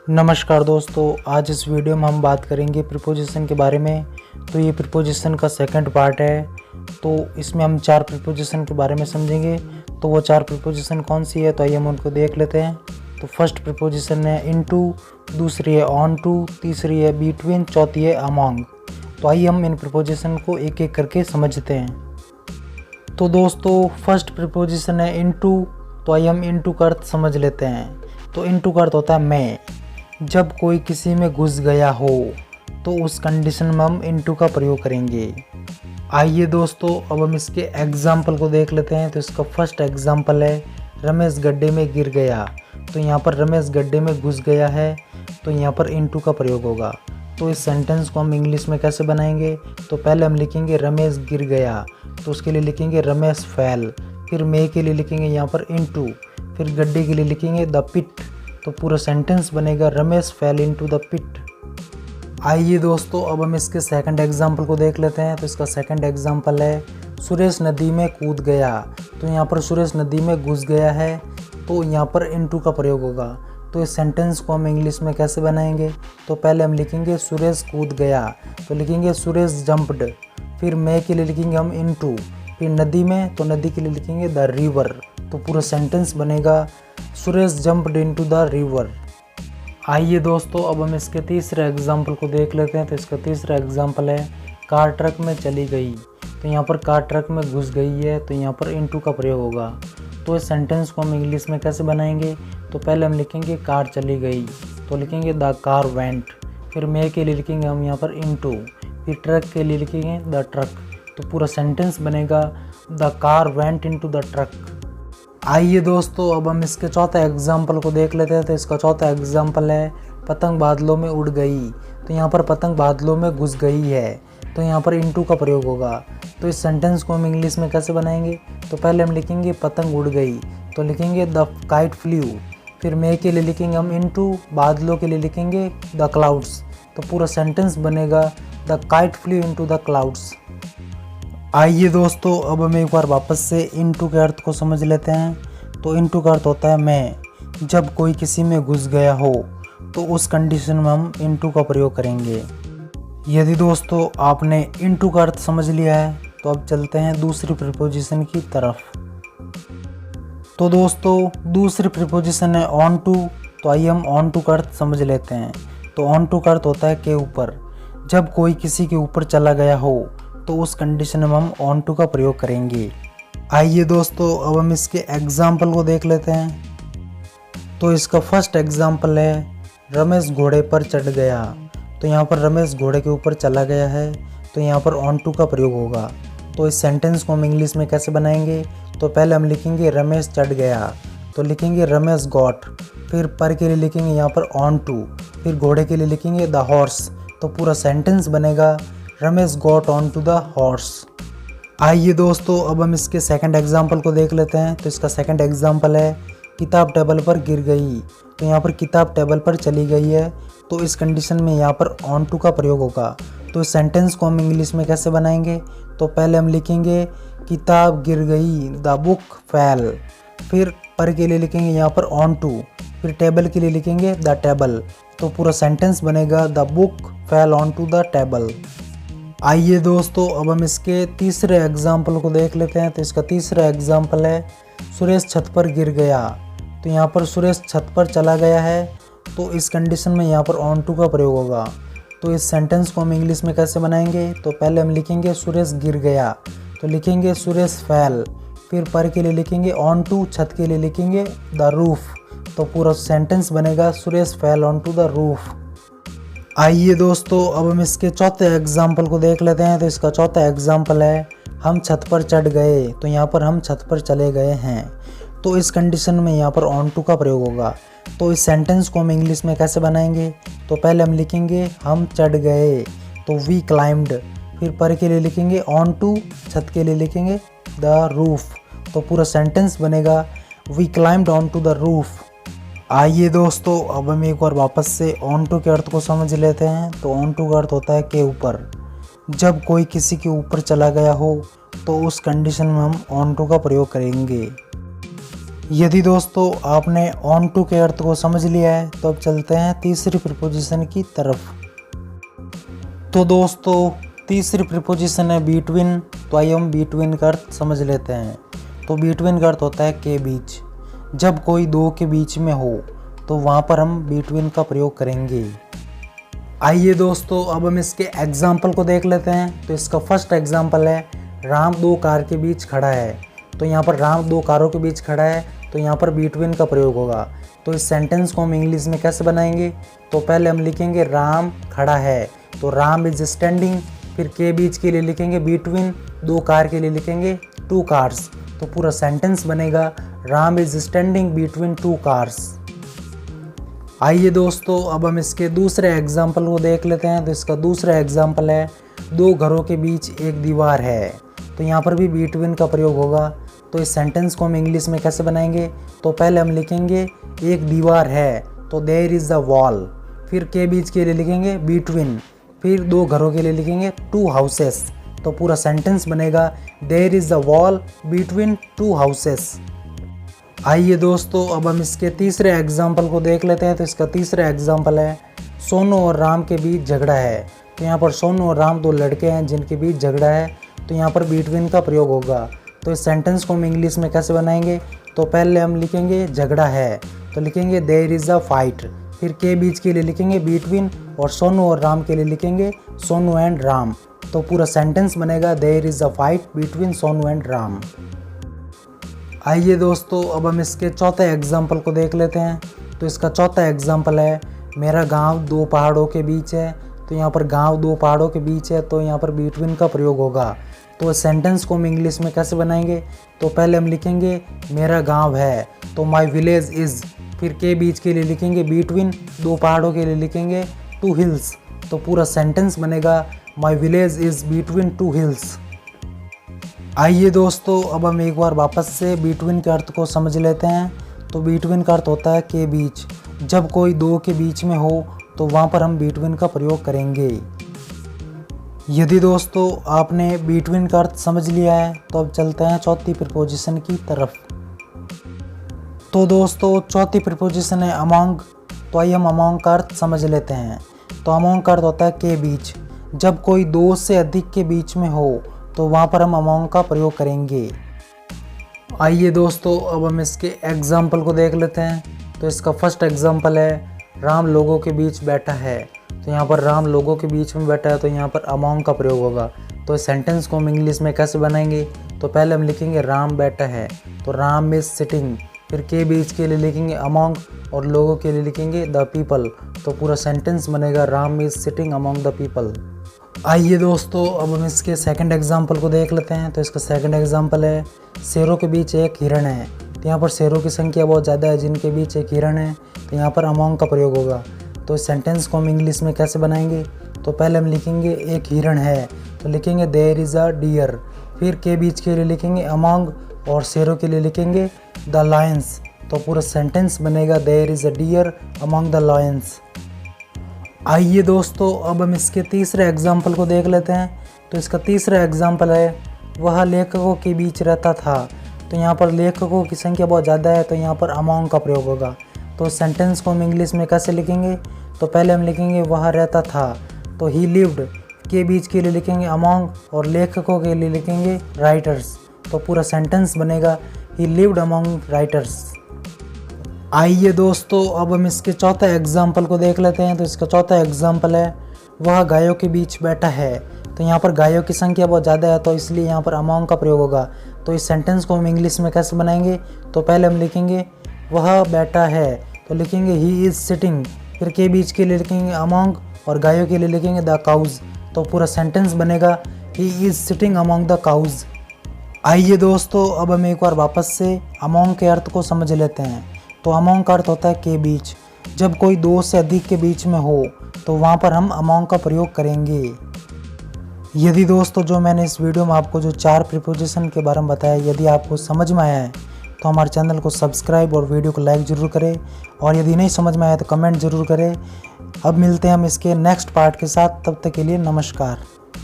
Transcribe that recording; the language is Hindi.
नमस्कार दोस्तों, आज इस वीडियो में हम बात करेंगे प्रीपोजिशन के बारे में। तो ये प्रीपोजिशन का सेकंड पार्ट है। तो इसमें हम 4 प्रीपोजिशन के बारे में समझेंगे। तो वो 4 प्रीपोजिशन कौन सी है, तो आइए हम उनको देख लेते हैं। तो फर्स्ट प्रीपोजिशन है इनटू, दूसरी है ऑन टू, तीसरी है बिटवीन, चौथी है अमॉन्ग। तो आइए हम इन प्रीपोजिशन को एक एक करके समझते हैं। तो दोस्तों फर्स्ट प्रीपोजिशन है इनटू। तो आइए हम इनटू का अर्थ समझ लेते हैं। तो इनटू का अर्थ होता है मैं। जब कोई किसी में घुस गया हो तो उस कंडीशन में हम इनटू का प्रयोग करेंगे। आइए दोस्तों अब हम इसके एग्जाम्पल को देख लेते हैं। तो इसका फर्स्ट एग्जाम्पल है रमेश गड्ढे में गिर गया। तो यहाँ पर रमेश गड्ढे में घुस गया है, तो यहाँ पर इनटू का प्रयोग होगा। तो इस सेंटेंस को हम इंग्लिश में कैसे बनाएंगे, तो पहले हम लिखेंगे रमेश गिर गया, तो उसके लिए लिखेंगे रमेश फेल। फिर मे के लिए लिखेंगे यहाँ पर इनटू, फिर गड्ढे के लिए लिखेंगे द पिट। तो पूरा सेंटेंस बनेगा Ramesh fell into the pit. आइए दोस्तों अब हम इसके सेकंड एग्जाम्पल को देख लेते हैं। तो इसका सेकंड एग्जाम्पल है सुरेश नदी में कूद गया। तो यहाँ पर सुरेश नदी में घुस गया है, तो यहाँ पर इनटू का प्रयोग होगा। तो इस सेंटेंस को हम इंग्लिश में कैसे बनाएंगे, तो पहले हम लिखेंगे सुरेश कूद गया, तो लिखेंगे सुरेश जंप्ड। फिर मे के लिए लिखेंगे हम इनटू, फिर नदी में, तो नदी के लिए लिखेंगे द रिवर। तो पूरा सेंटेंस बनेगा Suresh jumped into the river. आइए दोस्तों अब हम इसके तीसरे एग्जाम्पल को देख लेते हैं। तो इसका तीसरा एग्जाम्पल है कार ट्रक में चली गई। तो यहाँ पर कार ट्रक में घुस गई है, तो यहाँ पर इनटू का प्रयोग होगा। तो इस सेंटेंस को हम इंग्लिश में कैसे बनाएंगे, तो पहले हम लिखेंगे कार चली गई, तो लिखेंगे द कार वेंट। फिर मे के लिए लिखेंगे हम यहाँ पर इनटू, फिर ट्रक के लिए लिखेंगे द ट्रक। तो पूरा सेंटेंस बनेगा the car went into the truck. आइए दोस्तों अब हम इसके चौथा एग्जाम्पल को देख लेते हैं। तो इसका चौथा एग्जाम्पल है पतंग बादलों में उड़ गई। तो यहाँ पर पतंग बादलों में घुस गई है, तो यहाँ पर इनटू का प्रयोग होगा। तो इस सेंटेंस को हम इंग्लिश में कैसे बनाएंगे, तो पहले हम लिखेंगे पतंग उड़ गई, तो लिखेंगे द काइट फ्लू। फिर मे के लिए लिखेंगे हम इनटू, बादलों के लिए लिखेंगे द क्लाउड्स। तो पूरा सेंटेंस बनेगा the kite flu into the clouds. आइए दोस्तों अब हम एक बार वापस से इनटू के अर्थ को समझ लेते हैं। तो इनटू का अर्थ होता है मैं। जब कोई किसी में घुस गया हो तो उस कंडीशन में हम इनटू का प्रयोग करेंगे। यदि दोस्तों आपने इनटू का अर्थ समझ लिया है तो अब चलते हैं दूसरी प्रीपोजिशन की तरफ। तो दोस्तों दूसरी प्रीपोजिशन है ऑन टू। तो आइए हम ऑन टू का अर्थ समझ लेते हैं। तो ऑन टू का अर्थ होता है के ऊपर। जब कोई किसी के ऊपर चला गया हो तो उस कंडीशन में हम ऑन टू का प्रयोग करेंगे। आइए दोस्तों अब हम इसके एग्जाम्पल को देख लेते हैं। तो इसका फर्स्ट एग्जाम्पल है रमेश घोड़े पर चढ़ गया। तो यहाँ पर रमेश घोड़े के ऊपर चला गया है, तो यहाँ पर ऑन टू का प्रयोग होगा। तो इस सेंटेंस को हम इंग्लिश में कैसे बनाएंगे, तो पहले हम लिखेंगे रमेश चढ़ गया, तो लिखेंगे रमेश गॉट। फिर पर के लिए लिखेंगे यहाँ पर ऑन टू, फिर घोड़े के लिए लिखेंगे द हॉर्स। तो पूरा सेंटेंस बनेगा Ramesh got on to the horse. आइए दोस्तों अब हम इसके सेकंड एग्जाम्पल को देख लेते हैं। तो इसका सेकंड एग्जाम्पल है किताब टेबल पर गिर गई। तो यहाँ पर किताब टेबल पर चली गई है, तो इस कंडीशन में यहाँ पर ऑन टू का प्रयोग होगा। तो इस सेंटेंस को हम इंग्लिश में कैसे बनाएंगे, तो पहले हम लिखेंगे किताब गिर गई द बुक फेल। फिर पर के लिए लिखेंगे यहाँ पर ऑन टू, फिर टेबल के लिए लिखेंगे द टेबल। तो पूरा सेंटेंस बनेगा the book fell on to the table. आइए दोस्तों अब हम इसके तीसरे एग्जाम्पल को देख लेते हैं। तो इसका तीसरा एग्जाम्पल है सुरेश छत पर गिर गया। तो यहाँ पर सुरेश छत पर चला गया है, तो इस कंडीशन में यहाँ पर ऑन टू का प्रयोग होगा। तो इस सेंटेंस को हम इंग्लिश में कैसे बनाएंगे, तो पहले हम लिखेंगे सुरेश गिर गया, तो लिखेंगे सुरेश फेल। फिर पर के लिए लिखेंगे ऑन टू, छत के लिए लिखेंगे द रूफ। तो पूरा सेंटेंस बनेगा Suresh fell on to the roof. आइए दोस्तों अब हम इसके चौथे एग्जाम्पल को देख लेते हैं। तो इसका चौथा एग्जाम्पल है हम छत पर चढ़ गए। तो यहाँ पर हम छत पर चले गए हैं, तो इस कंडीशन में यहाँ पर ऑन टू का प्रयोग होगा। तो इस सेंटेंस को हम इंग्लिश में कैसे बनाएंगे, तो पहले हम लिखेंगे हम चढ़ गए, तो वी क्लाइम्ड। फिर पर के लिए लिखेंगे ऑन टू, छत के लिए लिखेंगे द रूफ। तो पूरा सेंटेंस बनेगा we climbed on to the roof. आइए दोस्तों अब हम एक बार वापस से ऑन टू के अर्थ को समझ लेते हैं। तो ऑन टू का अर्थ होता है के ऊपर। जब कोई किसी के ऊपर चला गया हो तो उस कंडीशन में हम ऑन टू का प्रयोग करेंगे। यदि दोस्तों आपने ऑन टू के अर्थ को समझ लिया है तो अब चलते हैं तीसरी प्रीपोजिशन की तरफ। तो दोस्तों तीसरी प्रीपोजिशन है बिटवीन। तो आइए हम बिटवीन का अर्थ समझ लेते हैं। तो बिटवीन का अर्थ होता है के बीच। जब कोई दो के बीच में हो तो वहाँ पर हम बिटवीन का प्रयोग करेंगे। आइए दोस्तों अब हम इसके एग्जाम्पल को देख लेते हैं। तो इसका फर्स्ट एग्जाम्पल है राम दो कार के बीच खड़ा है। तो यहाँ पर राम दो कारों के बीच खड़ा है तो यहाँ पर बिटवीन का प्रयोग होगा। तो इस सेंटेंस को हम इंग्लिश में कैसे बनाएंगे? तो पहले हम लिखेंगे राम खड़ा है, तो राम इज स्टैंडिंग। फिर के बीच के लिए लिखेंगे बिटवीन, दो कार के लिए लिखेंगे टू कार्स। तो पूरा सेंटेंस बनेगा Ram is standing between two cars. आइए दोस्तों अब हम इसके दूसरे एग्जाम्पल को देख लेते हैं। तो इसका दूसरा एग्जाम्पल है दो घरों के बीच एक दीवार है। तो यहाँ पर भी बिटवीन का प्रयोग होगा। तो इस सेंटेंस को हम इंग्लिश में कैसे बनाएंगे? तो पहले हम लिखेंगे एक दीवार है, तो देयर इज़ द वॉल। फिर के बीच के लिए लिखेंगे बिटवीन, फिर दो घरों के लिए लिखेंगे टू हाउसेस। तो पूरा सेंटेंस बनेगा there is the wall between two houses. आइए दोस्तों अब हम इसके तीसरे एग्जाम्पल को देख लेते हैं। तो इसका तीसरा एग्जाम्पल है सोनू और राम के बीच झगड़ा है। तो यहाँ पर सोनू और राम दो लड़के हैं जिनके बीच झगड़ा है। तो यहाँ पर बिटवीन का प्रयोग होगा। तो इस सेंटेंस को हम इंग्लिश में कैसे बनाएंगे? तो पहले हम लिखेंगे झगड़ा है, तो लिखेंगे देयर इज़ अ फाइट। फिर के बीच के लिए लिखेंगे बिटवीन और सोनू और राम के लिए लिखेंगे सोनू एंड राम। तो पूरा सेंटेंस बनेगा there is a fight between Sonu and Ram. आइए दोस्तों अब हम इसके चौथे एग्जाम्पल को देख लेते हैं। तो इसका चौथा एग्जाम्पल है मेरा गांव दो पहाड़ों के बीच है। तो यहाँ पर गांव दो पहाड़ों के बीच है, तो यहाँ पर बिटवीन का प्रयोग होगा। तो इस सेंटेंस को हम इंग्लिश में कैसे बनाएंगे? तो पहले हम लिखेंगे मेरा गांव है, तो माई विलेज इज़। फिर के बीच के लिए लिखेंगे बिटवीन, दो पहाड़ों के लिए लिखेंगे टू हिल्स। तो पूरा सेंटेंस बनेगा my village is between two hills. आइए दोस्तों अब हम एक बार वापस से बिटवीन के अर्थ को समझ लेते हैं। तो बिटवीन का अर्थ होता है के बीच। जब कोई दो के बीच में हो तो वहाँ पर हम बिटवीन का प्रयोग करेंगे। यदि दोस्तों आपने बिटवीन का अर्थ समझ लिया है तो अब चलते हैं चौथी प्रीपोजिशन की तरफ। तो दोस्तों चौथी प्रीपोजिशन है अमॉन्ग। तो आइए हम अमॉन्ग का अर्थ समझ लेते हैं। तो अमॉन्ग का अर्थ होता है के बीच। जब कोई दो से अधिक के बीच में हो तो वहाँ पर हम अमॉन्ग का प्रयोग करेंगे। आइए दोस्तों अब हम इसके एग्जाम्पल को देख लेते हैं। तो इसका फर्स्ट एग्जाम्पल है राम लोगों के बीच बैठा है। तो यहाँ पर राम लोगों के बीच में बैठा है, तो यहाँ पर अमॉन्ग का प्रयोग होगा। तो इस सेंटेंस को हम इंग्लिश में कैसे बनाएंगे? तो पहले हम लिखेंगे राम बैठा है, तो राम इज सिटिंग। फिर के बीच के लिए लिखेंगे अमॉन्ग और लोगों के लिए लिखेंगे द पीपल। तो पूरा सेंटेंस बनेगा Ram is sitting among the people. आइए दोस्तों अब हम इसके सेकंड एग्जाम्पल को देख लेते हैं। तो इसका सेकंड एग्जाम्पल है शेरों के बीच एक हिरण है। तो यहाँ पर शेरों की संख्या बहुत ज़्यादा है जिनके बीच एक हिरण है, तो यहाँ पर अमॉन्ग का प्रयोग होगा। तो इस सेंटेंस को हम इंग्लिश में कैसे बनाएंगे? तो पहले हम लिखेंगे एक हिरण है, तो लिखेंगे देयर इज़ अ डियर। फिर के बीच के लिए लिखेंगे अमॉन्ग और शेरों के लिए लिखेंगे द लायंस। तो पूरा सेंटेंस बनेगा there is a deer among the lions. आइए दोस्तों अब हम इसके तीसरे एग्जाम्पल को देख लेते हैं। तो इसका तीसरा एग्जाम्पल है वह लेखकों के बीच रहता था। तो यहाँ पर लेखकों की संख्या बहुत ज़्यादा है, तो यहाँ पर अमॉन्ग का प्रयोग होगा। तो सेंटेंस को हम इंग्लिश में कैसे लिखेंगे? तो पहले हम लिखेंगे वह रहता था, तो ही लिव्ड। के बीच के लिए लिखेंगे अमॉन्ग और लेखकों के लिए लिखेंगे राइटर्स। तो पूरा सेंटेंस बनेगा ही लिव्ड अमॉन्ग राइटर्स। आइए दोस्तों अब हम इसके चौथा एग्जाम्पल को देख लेते हैं। तो इसका चौथा एग्जाम्पल है वह गायों के बीच बैठा है। तो यहाँ पर गायों की संख्या बहुत ज़्यादा है, तो इसलिए यहाँ पर अमॉन्ग का प्रयोग होगा। तो इस सेंटेंस को हम इंग्लिश में कैसे बनाएंगे? तो पहले हम लिखेंगे वह बैठा है, तो लिखेंगे ही इज़ सिटिंग। फिर के बीच के लिए लिखेंगे अमॉन्ग और गायों के लिए लिखेंगे द काउज। तो पूरा सेंटेंस बनेगा he is sitting among the cows. आइए दोस्तों अब हम एक बार वापस से अमॉन्ग के अर्थ को समझ लेते हैं। तो अमॉन्ग का अर्थ होता है के बीच। जब कोई दो से अधिक के बीच में हो तो वहाँ पर हम अमॉन्ग का प्रयोग करेंगे। यदि दोस्तों जो मैंने इस वीडियो में आपको जो 4 प्रीपोजिशन के बारे में बताया, यदि आपको समझ में आया है तो हमारे चैनल को सब्सक्राइब और वीडियो को लाइक ज़रूर करें, और यदि नहीं समझ में आया तो कमेंट ज़रूर करें। अब मिलते हैं हम इसके नेक्स्ट पार्ट के साथ, तब तक के लिए नमस्कार।